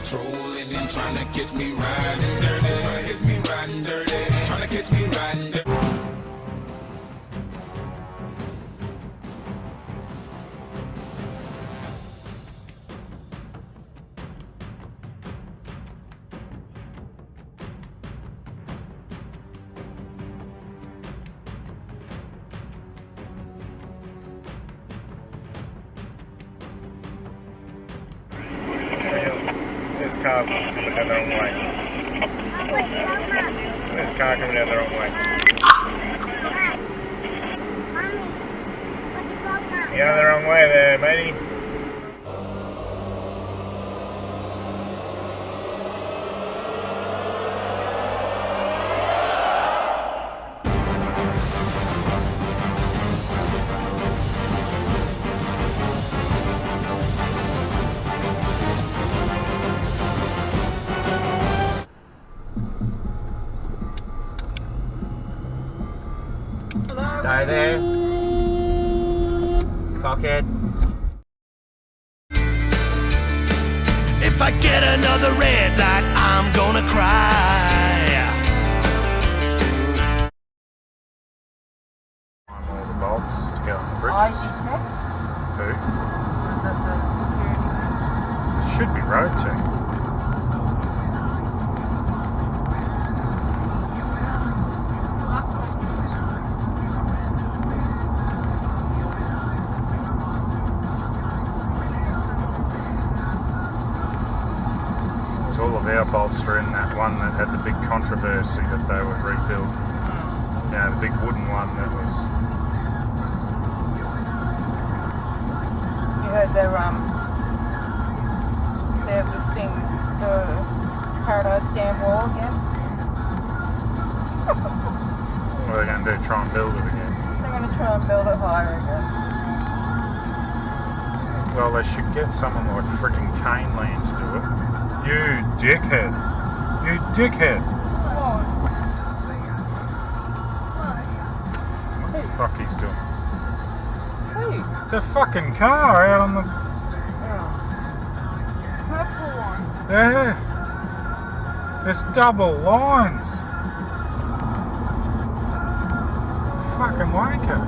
patrolling and trying to catch me riding dirty, trying to catch me riding dirty, trying to catch me riding dirty. This car coming down the wrong way. This car coming down the wrong way. You're going the wrong way there, matey. Stay there. Cockhead. If I get another red light, I'm gonna cry. All the bolts to go on the ID bridges. check? Who? Is that the security? It should be road team. All of our bolts are in that one that had the big controversy that they would rebuild. Yeah, the big wooden one that was. You heard they're lifting the Paradise Dam wall again? What are they going to do? Try and build it again? They're going to try and build it higher again. Well, they should get someone like freaking Kane Land to do it. You dickhead! You dickhead! What the fuck he's doing? Hey! The fucking car out on the... Purple one. Yeah! There's double lines! Fucking wanker!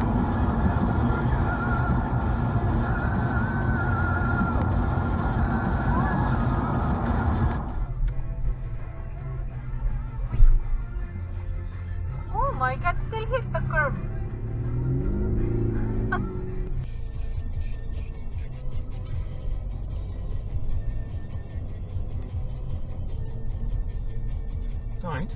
Oh my god, still hit the curb. Don't.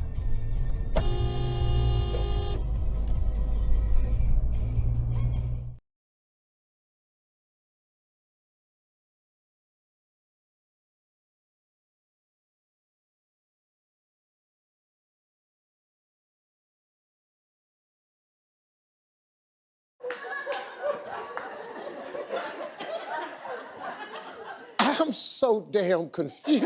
I'm so damn confused.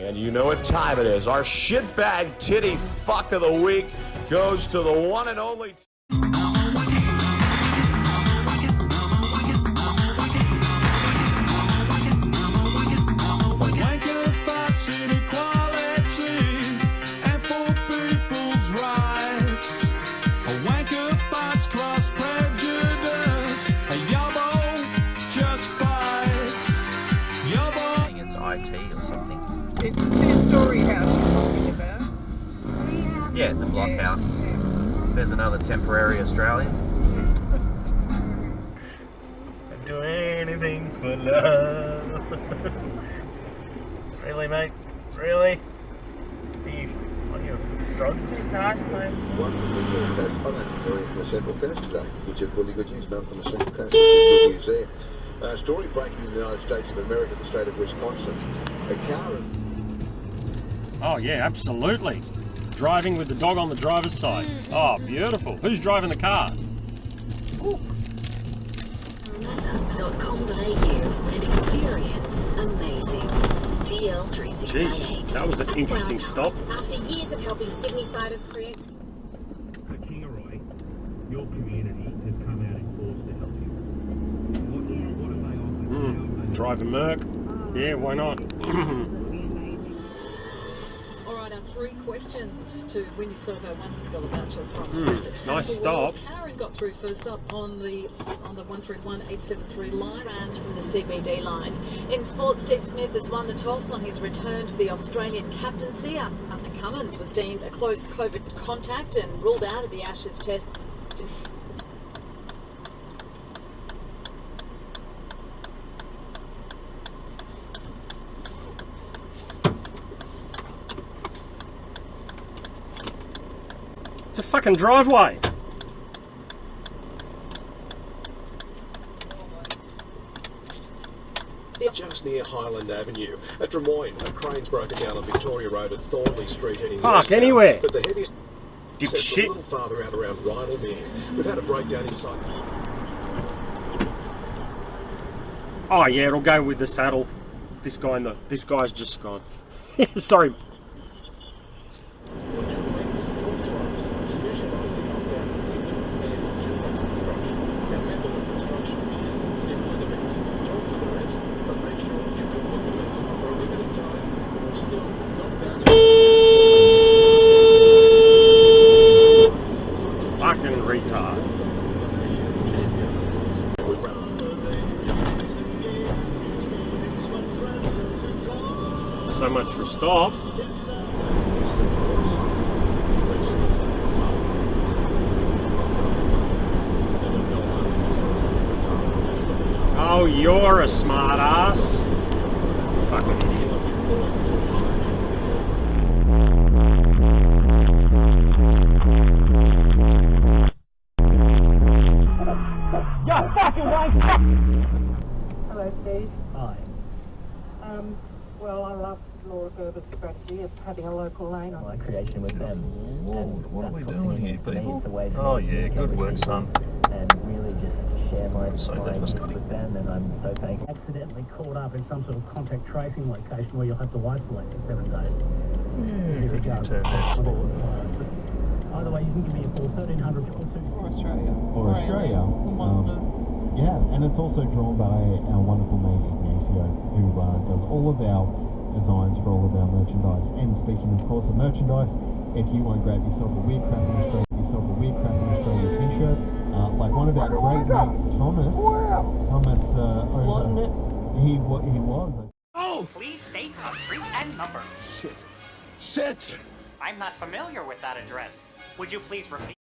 And you know what time it is. Our shitbag titty fuck of the week goes to the one and only... It's a two-story house you're talking about. Yeah, the blockhouse. Yeah. There's another temporary Australian. I'd do anything for love. Really, mate? Really? Are you on your drugs? It's ice cream. One from the Central Coast today, which is really good news. None from the Central Coast, which is good news there. Story breaking in the United States of America, the state of Wisconsin. A car... Oh yeah, absolutely. Driving with the dog on the driver's side. Oh, beautiful. Who's driving the car? Cook. Meta.com.au and experience amazing. DL368. Jeez, that was an interesting stop. After years of helping Sydney-siders create... At Kingaroy, your community has come out in force to help you. What have they offered? Drive a Merc. Yeah, why not? Alright, our 3 questions to win yourself our $100 voucher from nice stop. Karen got through first up on the 131873 line. Round from the CBD line. In sports, Steve Smith has won the toss on his return to the Australian captaincy after Cummins was deemed a close COVID contact and ruled out of the Ashes test. It's a fucking driveway. Just near Highland Avenue. At Drummoyne, a crane's broken down on Victoria Road at Thornley Street heading Park anywhere. But the heaviest Dipshit. a little farther out around Rydalmere. We've had a breakdown inside. Oh yeah, it'll go with the saddle. This guy's just gone. Sorry. Fucking retard. So much for stop. Oh, you're a smart ass. Fucking idiot. Hello, Steve. Hi. Well, I love Laura Gerber's strategy of having a local lane on. My creation with them. Lord, what are we doing here, people? Oh yeah, good work, son. And really just share my thanks, Scotty. with them, and I'm so thankful. Accidentally caught up in some sort of contact tracing location where you'll have to isolate for 7 days. Yeah, good you turned that forward. Either way, you can give me a call, 1300 Or Australia. Or Australia. Monsters. Yeah, and it's also drawn by our wonderful mate Ignacio, who does all of our designs for all of our merchandise. And speaking, of course, of merchandise, if you want to grab yourself a Weird Crap in Australia, t-shirt, like one of our great mates, Thomas, he was. Oh, please state a street and number. Shit! I'm not familiar with that address. Would you please repeat?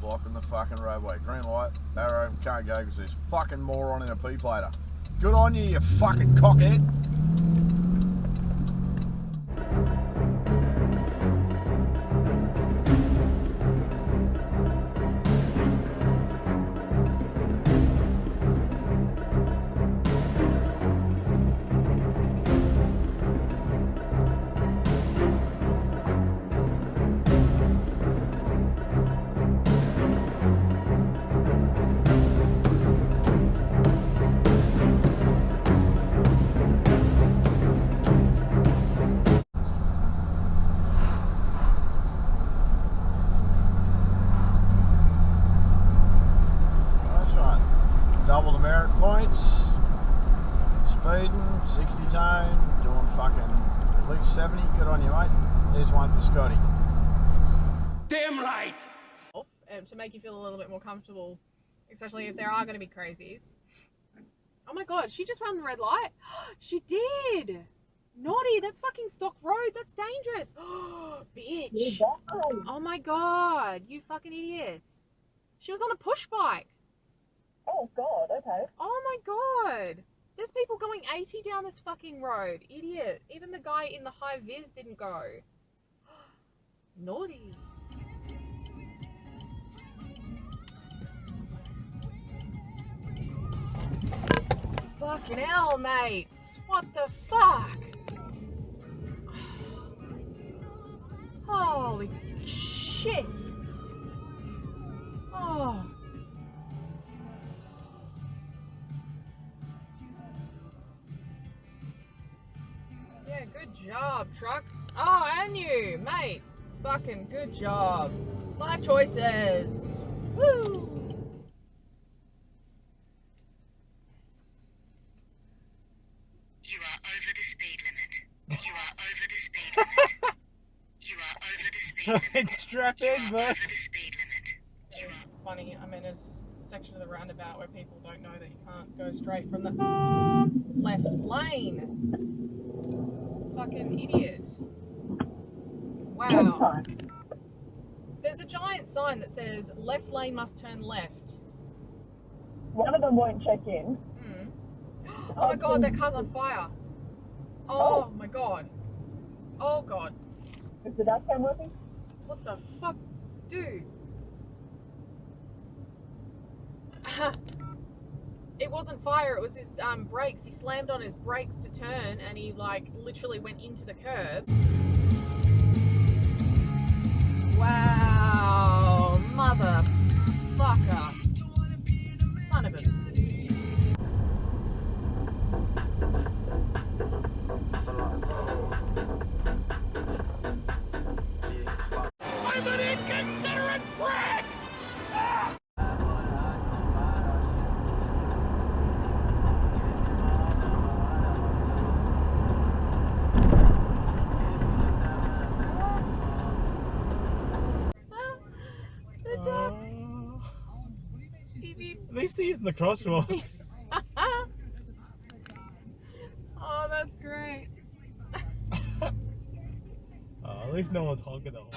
Blocking the fucking roadway. Green light, arrow, can't go because there's fucking moron in a P-plater. Good on you, you fucking cockhead. average 70. Good on you, mate. Here's one for Scotty. Damn right! To make you feel a little bit more comfortable, especially if there are going to be crazies. Oh my god, she just ran the red light? She did! Naughty, that's fucking stock road, that's dangerous! Bitch! Oh my god, you fucking idiots. She was on a push bike. Oh god, okay. Oh my god! There's people going 80 down this fucking road. Idiot. Even the guy in the high vis didn't go. Naughty. Fucking hell, mates. What the fuck? Holy shit. Oh. Yeah, good job, truck. Oh, and you, mate. Fucking good job. Life choices. Woo! You are over the speed limit. You are over the speed limit. You are over the speed limit. Strap in, bud. Over the speed limit. It's funny, I'm in a section of the roundabout where people don't know that you can't go straight from the left lane. Fucking idiots. Wow. There's a giant sign that says left lane must turn left. One of them won't check in. Oh my god, that car's on fire. Oh my god. Oh god. Is the dash cam working? What the fuck? Dude. It wasn't fire, it was his brakes. He slammed on his brakes to turn and he like literally went into the curb. Wow, motherfucker. Son of a... I'm an inconsiderate prick! The ducks. At least they're using the crosswalk. Oh, that's great. Oh, at least no one's honking the horn.